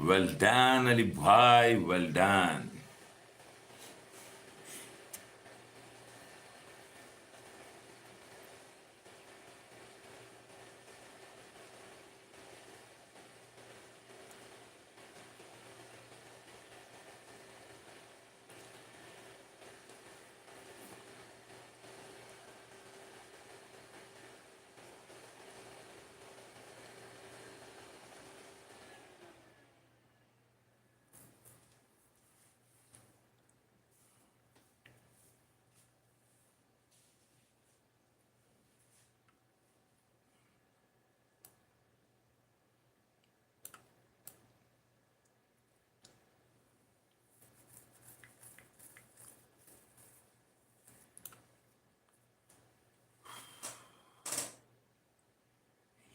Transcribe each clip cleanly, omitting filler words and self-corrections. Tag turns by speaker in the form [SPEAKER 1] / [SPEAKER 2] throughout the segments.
[SPEAKER 1] Well done علی بھائی، well done.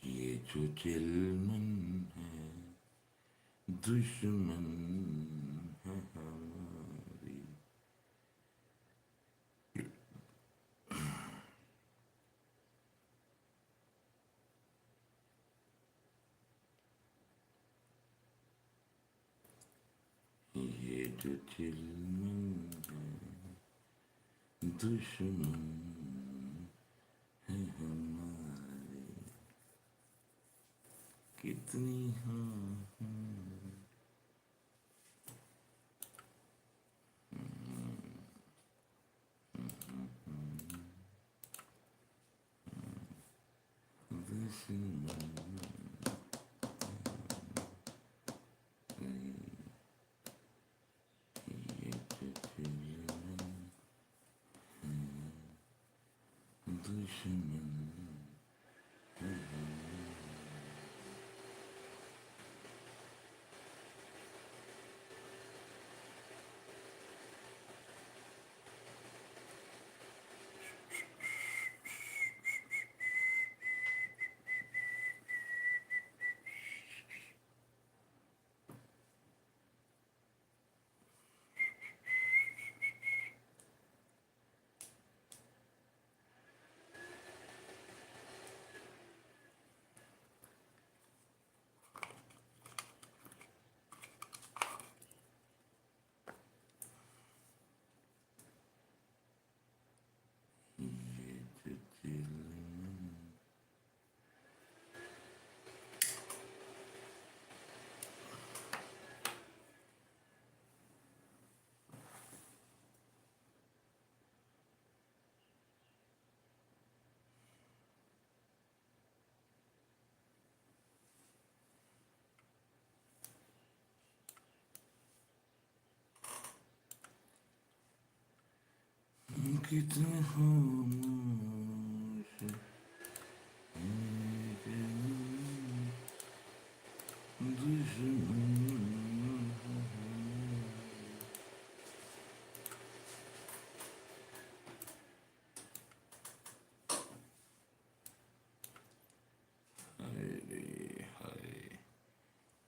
[SPEAKER 1] یہ جو چلمن ہے دشمن ہے ہماری. یہ جو چلمن ہے دشمن ہے ہماری. کتنی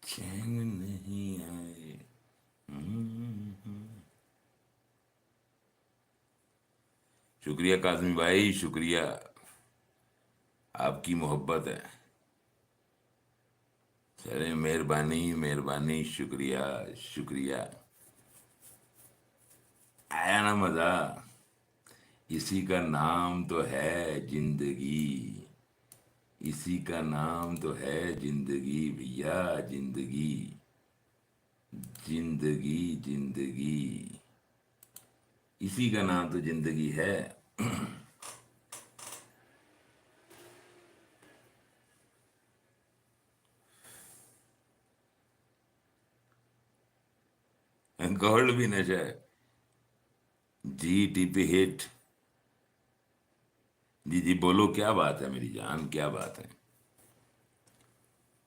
[SPEAKER 1] چین نہیں آئے. شکریہ کاظمی بھائی، شکریہ، آپ کی محبت ہے. چلے مہربانی مہربانی، شکریہ شکریہ. آیا نا مزہ؟ اسی کا نام تو ہے زندگی، اسی کا نام تو ہے زندگی بھیا، زندگی زندگی زندگی، اسی کا نام تو زندگی ہے. گولڈ بھی نشہ ہے. جی ٹی پی ہٹ. جی جی بولو، کیا بات ہے میری جان، کیا بات ہے،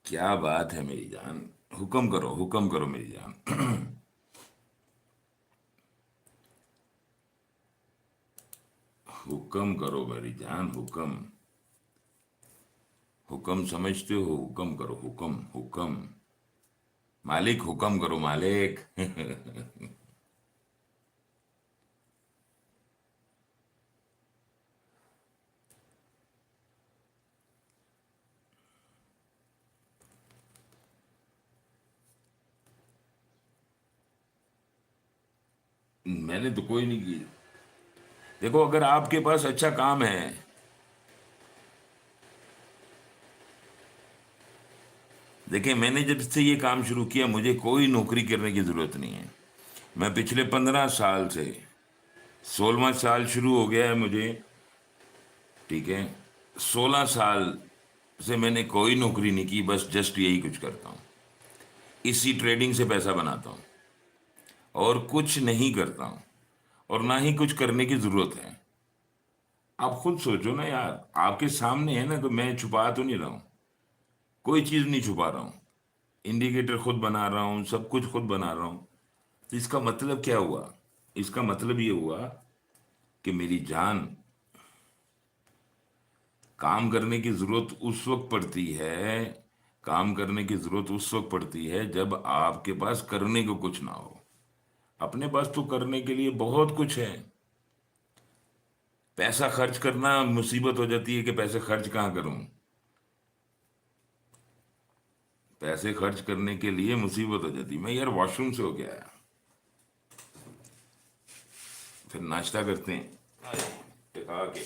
[SPEAKER 1] کیا بات ہے میری جان. حکم کرو، حکم کرو میری جان. حکم کرو میری جان، حکم. حکم سمجھتے ہو؟ حکم کرو، حکم حکم. مالک حکم کرو مالک. میں نے تو کوئی نہیں کی. دیکھو اگر آپ کے پاس اچھا کام ہے، دیکھیں میں نے جب سے یہ کام شروع کیا مجھے کوئی نوکری کرنے کی ضرورت نہیں ہے. میں پچھلے 15 سال سے، 16واں سال شروع ہو گیا ہے مجھے، ٹھیک ہے، 16 سال سے میں نے کوئی نوکری نہیں کی، بس جسٹ یہی کچھ کرتا ہوں. اسی ٹریڈنگ سے پیسہ بناتا ہوں اور کچھ نہیں کرتا ہوں، اور نہ ہی کچھ کرنے کی ضرورت ہے. آپ خود سوچو نا یار، آپ کے سامنے ہے نا، کہ میں چھپا تو نہیں رہا ہوں، کوئی چیز نہیں چھپا رہا ہوں. انڈیکیٹر خود بنا رہا ہوں، سب کچھ خود بنا رہا ہوں. تو اس کا مطلب کیا ہوا؟ اس کا مطلب یہ ہوا کہ میری جان، کام کرنے کی ضرورت اس وقت پڑتی ہے، کام کرنے کی ضرورت اس وقت پڑتی ہے جب آپ کے پاس کرنے کو کچھ نہ ہو. اپنے پاس تو کرنے کے لیے بہت کچھ ہے. پیسہ خرچ کرنا مصیبت ہو جاتی ہے کہ پیسے خرچ کہاں کروں. پیسے خرچ کرنے کے لیے مصیبت ہو جاتی. میں یار واش روم سے ہو گیا، پھر ناشتہ کرتے ہیں ٹکا کے.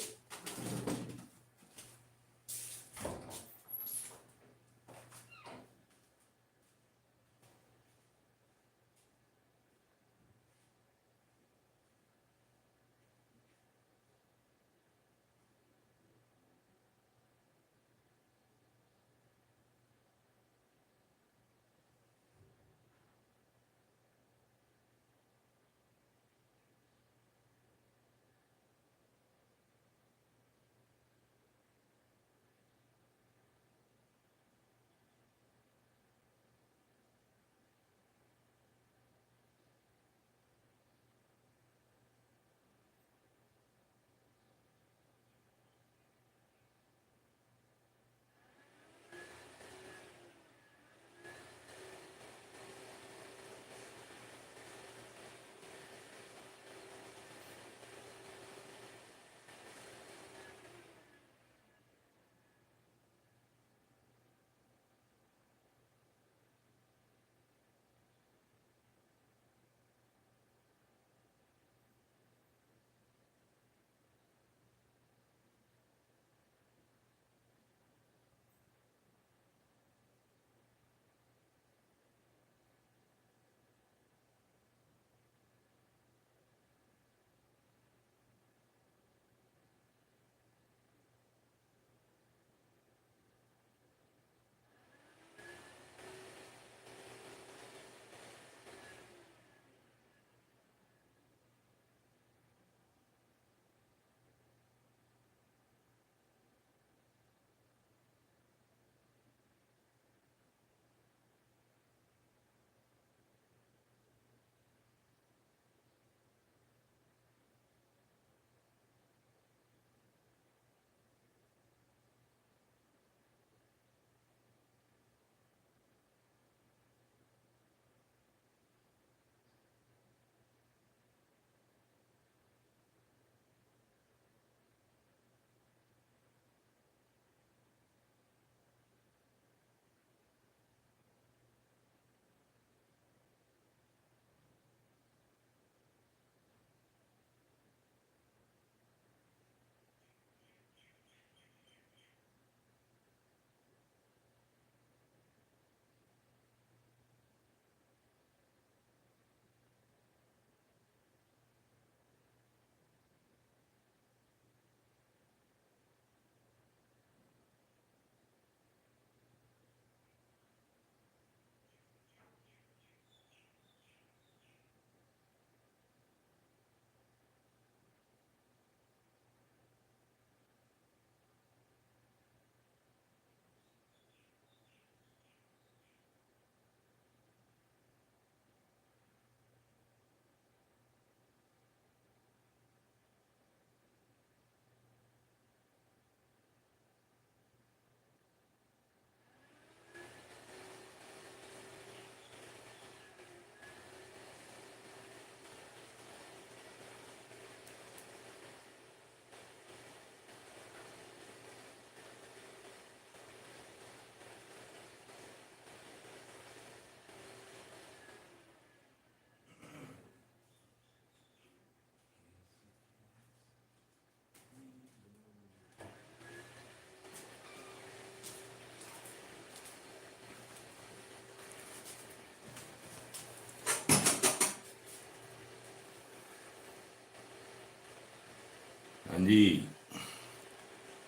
[SPEAKER 1] हाँ जी।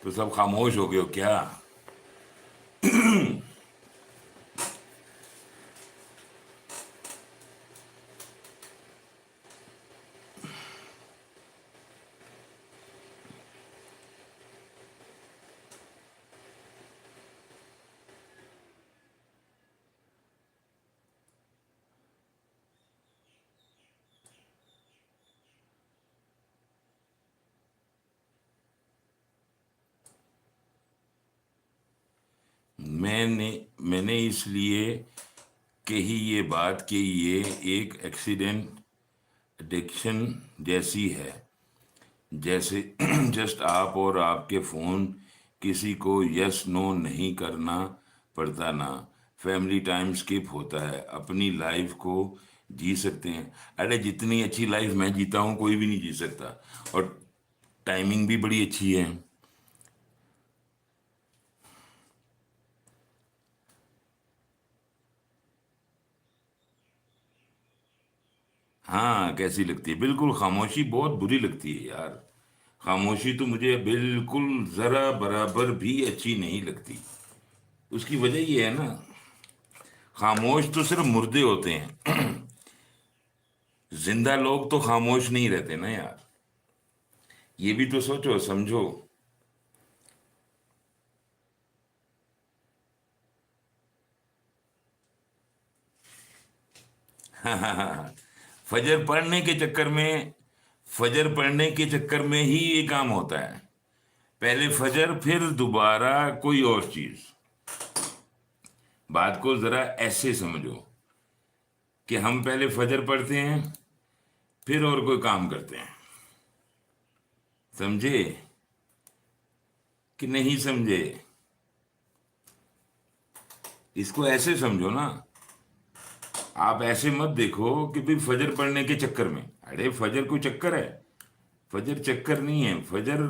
[SPEAKER 1] तो सब खामोश हो गए हो क्या? मैंने मैंने इसलिए कही ये कि ये एक एक्सीडेंट एडिक्शन जैसी है, जैसे जस्ट आप और आपके फोन, किसी को यस नो नहीं करना पड़ता ना, फैमिली टाइम स्किप होता है, अपनी लाइफ को जी सकते हैं। अरे जितनी अच्छी लाइफ मैं जीता हूँ कोई भी नहीं जी सकता, और टाइमिंग भी बड़ी अच्छी है। हाँ, कैसी लगती है? बिल्कुल, खामोशी बहुत बुरी लगती है यार। खामोशी तो मुझे बिल्कुल जरा बराबर भी अच्छी नहीं लगती। उसकी वजह ये है ना, खामोश तो सिर्फ मुर्दे होते हैं। जिंदा लोग तो खामोश नहीं रहते ना यार। ये भी तो सोचो समझो। फजर पढ़ने के चक्कर में फजर पढ़ने के चक्कर में ही ये काम होता है। पहले फजर, फिर दोबारा कोई और चीज। बात को जरा ऐसे समझो कि हम पहले फजर पढ़ते हैं, फिर और कोई काम करते हैं। समझे कि नहीं समझे? इसको ऐसे समझो ना। आप ऐसे मत देखो कि भाई फजर पढ़ने के चक्कर में, अरे फजर कोई चक्कर है? फजर चक्कर नहीं है, फजर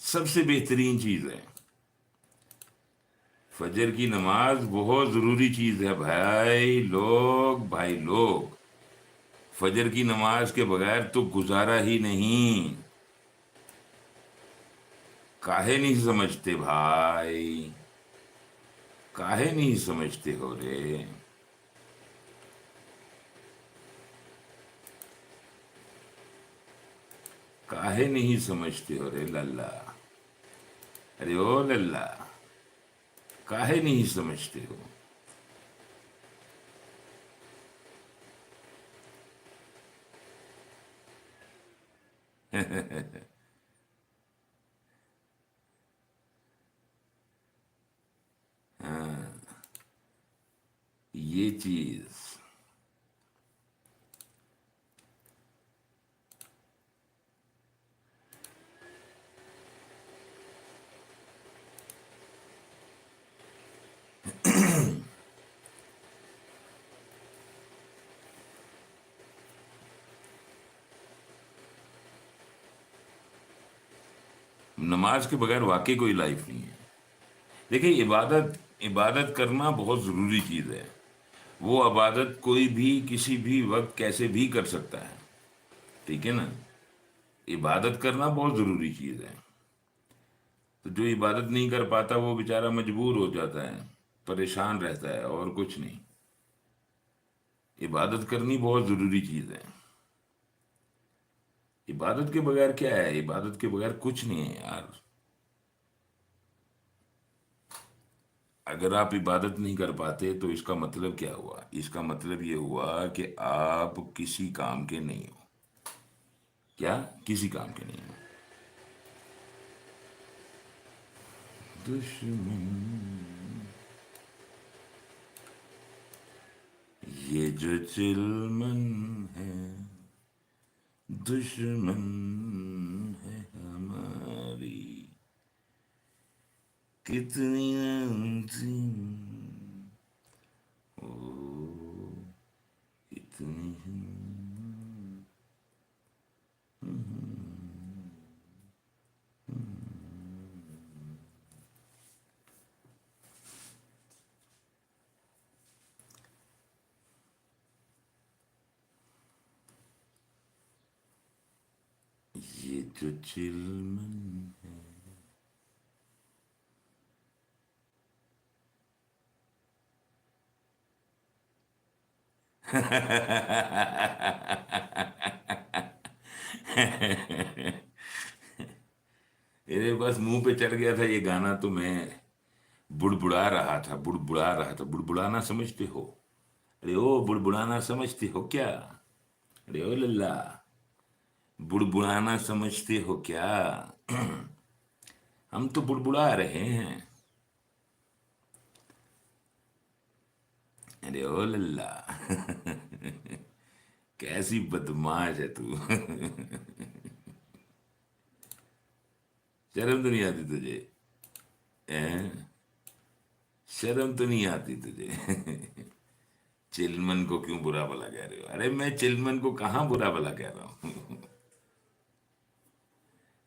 [SPEAKER 1] सबसे बेहतरीन चीज है। फजर की नमाज बहुत जरूरी चीज है भाई लोग। फजर की नमाज के बगैर तो गुजारा ही नहीं। काहे नहीं समझते भाई? काहे नहीं समझते हो रे? काहे नहीं समझते हो रे लल्ला? अरे ओ लल्ला, काहे नहीं समझते हो? ये चीज। नमाज के बगैर वाकई कोई लाइफ नहीं है। देखिए, इबादत इबादत करना बहुत ज़रूरी चीज़ है। वो इबादत कोई भी किसी भी वक्त कैसे भी कर सकता है। ठीक है ना? इबादत करना बहुत ज़रूरी चीज़ है। तो जो इबादत नहीं कर पाता वो बेचारा मजबूर हो जाता है, परेशान रहता है, और कुछ नहीं। इबादत करनी बहुत ज़रूरी चीज़ है। इबादत के बगैर क्या है? इबादत के बगैर कुछ नहीं है यार। अगर आप इबादत नहीं कर पाते तो इसका मतलब क्या हुआ? इसका मतलब ये हुआ कि आप किसी काम के नहीं हो। क्या? किसी काम के नहीं हो। दुश्मन, ये जो चिलमन है, दुश्मन है हमारी, कितनी अंतिम, ओ इतनी। یہ جو چلمن ہے. میرے بس منہ پہ چڑھ گیا تھا یہ گانا تو میں بڑبڑانا سمجھتے ہو؟ ارے او بڑبڑانا سمجھتے ہو کیا؟ ارے او للہ، بڑبڑانا سمجھتے ہو کیا؟ ہم تو بڑبڑا رہے ہیں. ارے او للہ، کیسی بدماش ہے تو. شرم تو نہیں آتی تجھے؟ ہیں؟ شرم تو نہیں آتی تجھے؟ چلمن کو کیوں برا بلا کہہ رہے ہو؟ ارے میں چلمن کو کہاں برا بلا کہہ رہا ہوں.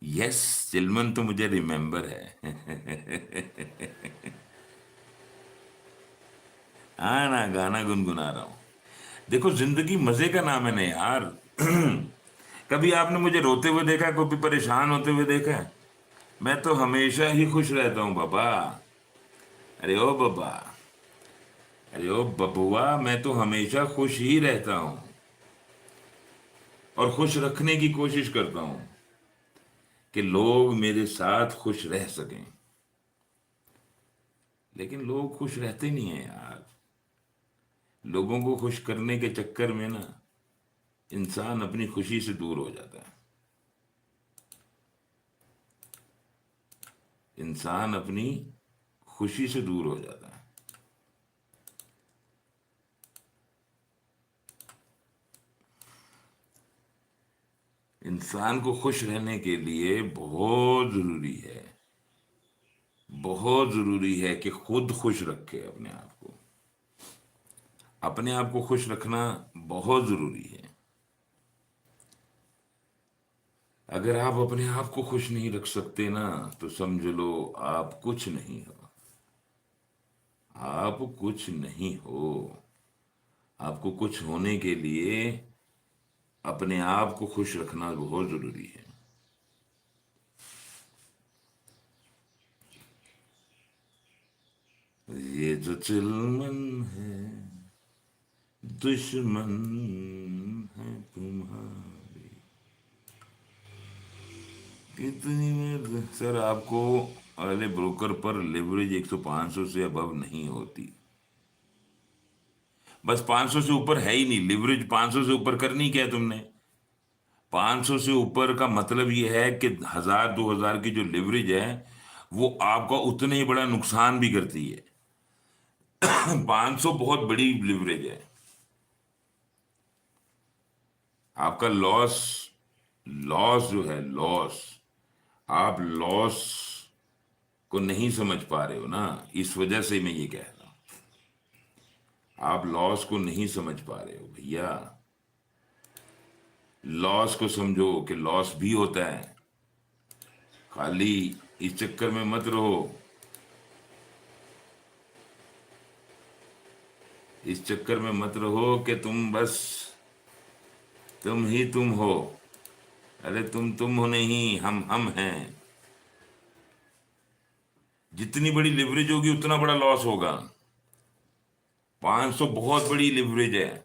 [SPEAKER 1] یس، چلمن تو مجھے ریممبر ہے. ہاں نا، گانا گنگنا رہا ہوں. دیکھو زندگی مزے کا نام ہے نا یار. کبھی آپ نے مجھے روتے ہوئے دیکھا ہے؟ کبھی پریشان ہوتے ہوئے دیکھا ہے؟ میں تو ہمیشہ ہی خوش رہتا ہوں بابا. ارے او بابا، ارے او ببوا، میں تو ہمیشہ خوش ہی رہتا ہوں اور خوش رکھنے کی کوشش کرتا ہوں کہ لوگ میرے ساتھ خوش رہ سکیں. لیکن لوگ خوش رہتے نہیں ہیں یار. لوگوں کو خوش کرنے کے چکر میں نا انسان اپنی خوشی سے دور ہو جاتا ہے. انسان اپنی خوشی سے دور ہو جاتا ہے. انسان کو خوش رہنے کے لیے بہت ضروری ہے، بہت ضروری ہے کہ خود خوش رکھے اپنے آپ کو. اپنے آپ کو خوش رکھنا بہت ضروری ہے. اگر آپ اپنے آپ کو خوش نہیں رکھ سکتے نا تو سمجھ لو آپ کچھ نہیں ہو. آپ کچھ نہیں ہو. آپ کو کچھ ہونے کے لیے اپنے آپ کو خوش رکھنا بہت ضروری ہے. یہ جو چلمن ہے دشمن ہے تمہاری. کتنی سر آپ کو اگلے بروکر پر لیوریج 100-500 سے ابو نہیں ہوتی. بس 500 سے اوپر ہے ہی نہیں لیوریج. 500 سے اوپر کرنی کیا ہے تم نے؟ 500 سے اوپر کا مطلب یہ ہے کہ 1000-2000 کی جو لیوریج ہے وہ آپ کا اتنا ہی بڑا نقصان بھی کرتی ہے. 500 بہت بڑی لیوریج ہے. آپ کا لاس، لاس جو ہے لاس، آپ لاس کو نہیں سمجھ پا رہے ہو نا. اس وجہ سے میں یہ کہہ رہا ہوں، آپ لاس کو نہیں سمجھ پا رہے ہو بھیا. لاس کو سمجھو کہ لاس بھی ہوتا ہے. خالی اس چکر میں مت رہو، اس چکر میں مت رہو کہ تم بس تم ہی تم ہو. ارے تم ہو نہیں، ہم ہیں. جتنی بڑی لیوریج ہوگی اتنا بڑا لاس ہوگا. 500 بہت بڑی لیوریج ہے.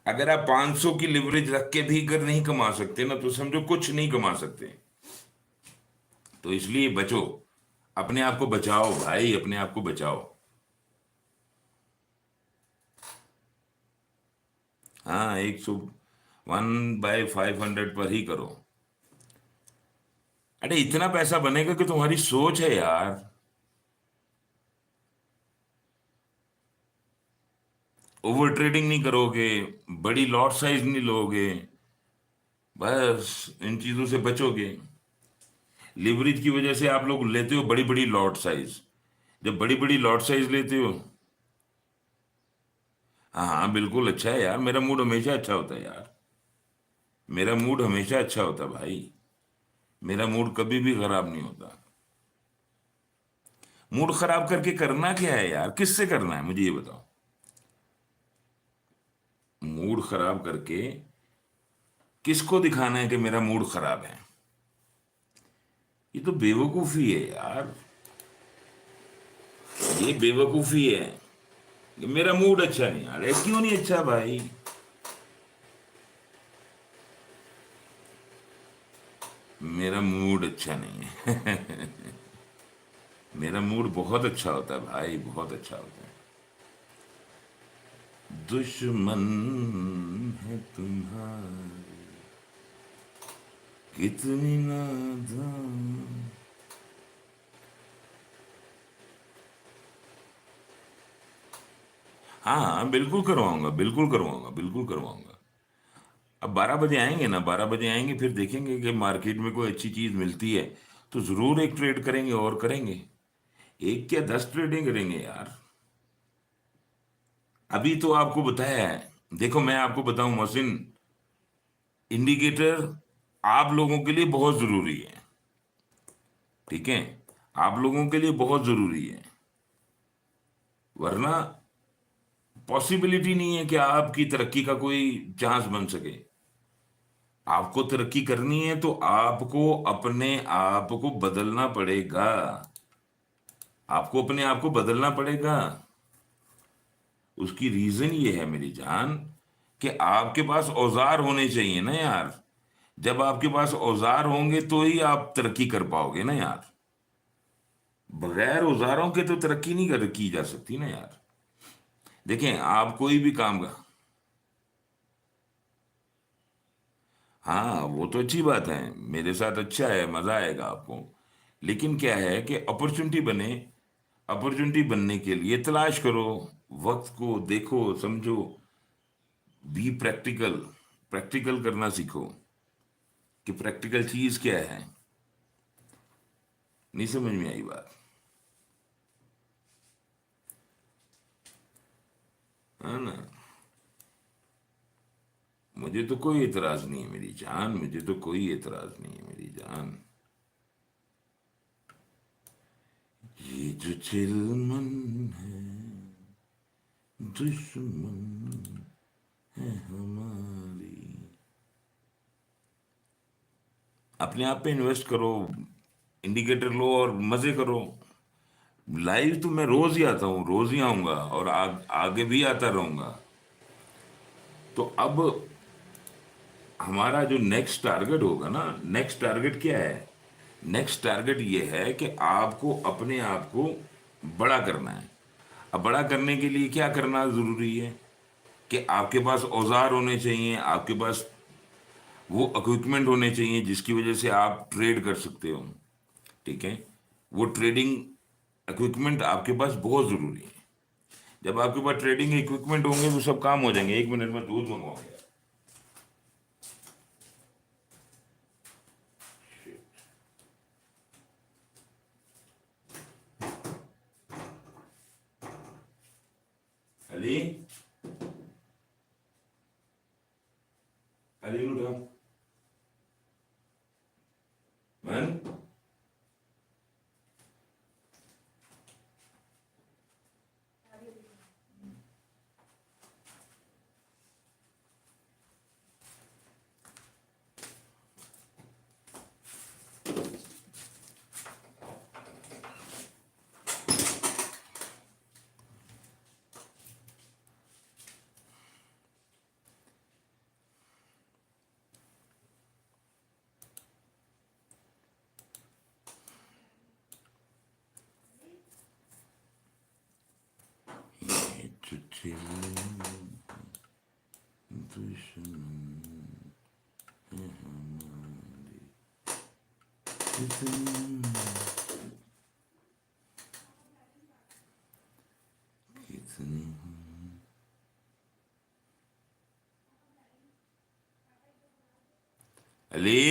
[SPEAKER 1] اگر آپ 500 کی لیوریج رکھ کے بھی اگر نہیں کما سکتے نا تو سمجھو کچھ نہیں کما سکتے. تو اس لیے بچو، اپنے آپ کو بچاؤ بھائی، اپنے آپ کو بچاؤ. ہاں 1/500 پر ہی کرو. ارے اتنا پیسہ بنے گا کہ تمہاری سوچ ہے یار. اوور ٹریڈنگ نہیں کرو گے، بڑی لاٹ سائز نہیں لو گے، بس ان چیزوں سے بچو گے. لیوریج کی وجہ سے آپ لوگ لیتے ہو بڑی بڑی لاٹ سائز. جب بڑی بڑی لاٹ سائز لیتے ہو، ہاں ہاں بالکل اچھا ہے یار. میرا موڈ ہمیشہ اچھا ہوتا ہے یار. میرا موڈ ہمیشہ اچھا ہوتا ہے بھائی. میرا موڈ کبھی بھی خراب نہیں ہوتا. موڈ خراب کر کے کرنا کیا ہے یار؟ کس سے کرنا ہے مجھے یہ بتاؤ. موڈ خراب کر کے کس کو دکھانا ہے کہ میرا موڈ خراب ہے؟ ये तो बेवकूफी है यार, ये बेवकूफी है। मेरा मूड अच्छा नहीं यार, क्यों नहीं अच्छा भाई? मेरा मूड अच्छा नहीं है। मेरा मूड बहुत अच्छा होता है भाई, बहुत अच्छा होता है। दुश्मन है तुम्हारी कितनी नादान। हाँ हाँ, बिल्कुल करवाऊंगा, बिल्कुल करवाऊंगा, बिल्कुल करवाऊंगा। अब 12 बजे आएंगे ना, 12 बजे आएंगे, फिर देखेंगे कि मार्केट में कोई अच्छी चीज मिलती है तो जरूर एक ट्रेड करेंगे, और करेंगे। एक क्या 10 ट्रेडिंग करेंगे यार। अभी तो आपको बताया है। देखो मैं आपको बताऊं मोहसिन, इंडिकेटर आप लोगों के लिए बहुत जरूरी है, ठीक है? आप लोगों के लिए बहुत जरूरी है, वरना पॉसिबिलिटी नहीं है कि आपकी तरक्की का कोई चांस बन सके। आपको तरक्की करनी है तो आपको अपने आप को बदलना पड़ेगा, आपको अपने आप को बदलना पड़ेगा। उसकी रीजन ये है मेरी जान, कि आपके पास औजार होने चाहिए ना यार। जब आपके पास औजार होंगे तो ही आप तरक्की कर पाओगे ना यार। बगैर औजारों के तो तरक्की नहीं कर की जा सकती ना यार। देखें आप कोई भी काम का, हाँ वो तो अच्छी बात है, मेरे साथ अच्छा है, मजा आएगा आपको। लेकिन क्या है कि अपॉर्चुनिटी बने, अपॉर्चुनिटी बनने के लिए तलाश करो, वक्त को देखो, समझो, बी प्रैक्टिकल, प्रैक्टिकल करना सीखो कि प्रैक्टिकल चीज क्या है। नहीं समझ में आई बात? है ना? मुझे तो कोई एतराज नहीं है मेरी जान, मुझे तो कोई एतराज नहीं है मेरी जान। ये जो चिलमन है दुश्मन है हमारी। अपने आप पे इन्वेस्ट करो, इंडिकेटर लो और मजे करो। लाइव तो मैं रोज ही आता हूँ, रोज ही आऊंगा, और आगे भी आता रहूंगा। तो अब हमारा जो नेक्स्ट टारगेट होगा ना, नेक्स्ट टारगेट क्या है? नेक्स्ट टारगेट ये है कि आपको अपने आप को बड़ा करना है। अब बड़ा करने के लिए क्या करना जरूरी है? कि आपके पास औजार होने चाहिए, आपके पास वो इक्विपमेंट होने चाहिए जिसकी वजह से आप ट्रेड कर सकते हो, ठीक है? वो ट्रेडिंग इक्विपमेंट आपके पास बहुत जरूरी है। जब आपके पास ट्रेडिंग इक्विपमेंट होंगे तो सब काम हो जाएंगे। 1 मिनट में दूध मंगवाऊंगा। अली, अली उठा मन। ये चिट्ठी दुश्मन है हमारी कितनी कितनी। अली,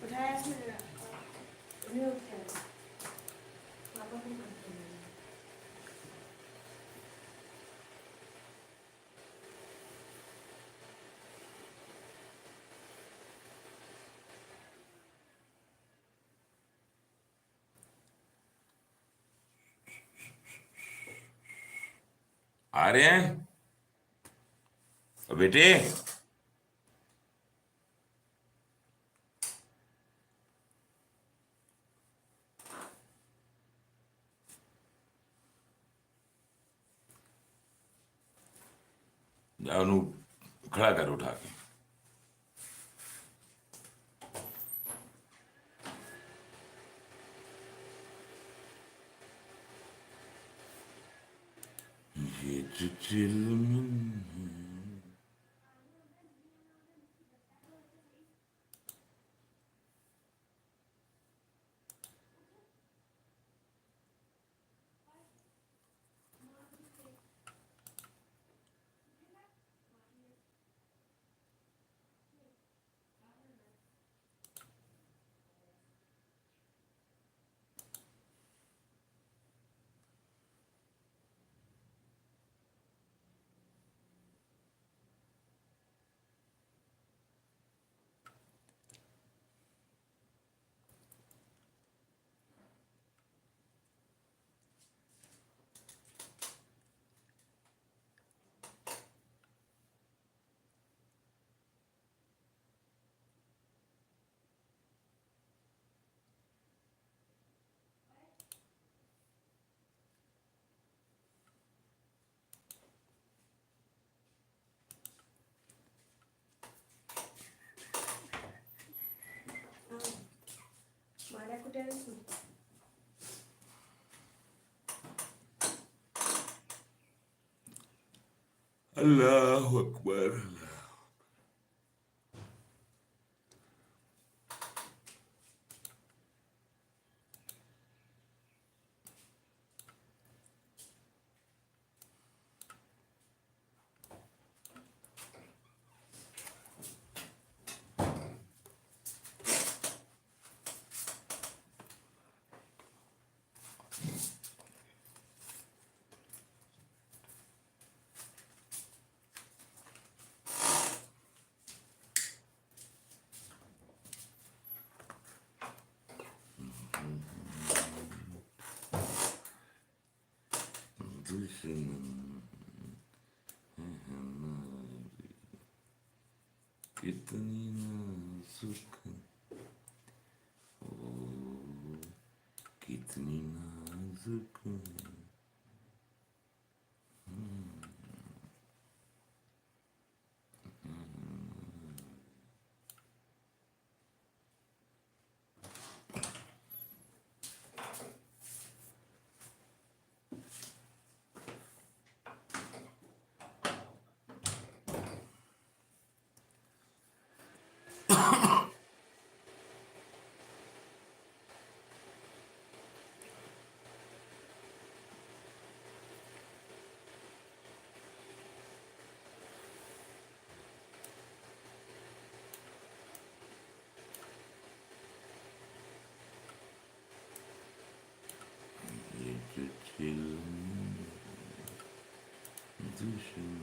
[SPEAKER 2] उठाया इसने नहीं उठाया पापा को करते हैं।
[SPEAKER 1] आ रहे हैं बेटे? जाओ नू खड़ा कर उठा के। ये जो चिलम
[SPEAKER 2] माड्या कुठे आहेस तू?
[SPEAKER 1] अल्लाह अकबर। कितनी नाजुक ओ, कितनी नाजुक ये जो चिल दुश्मन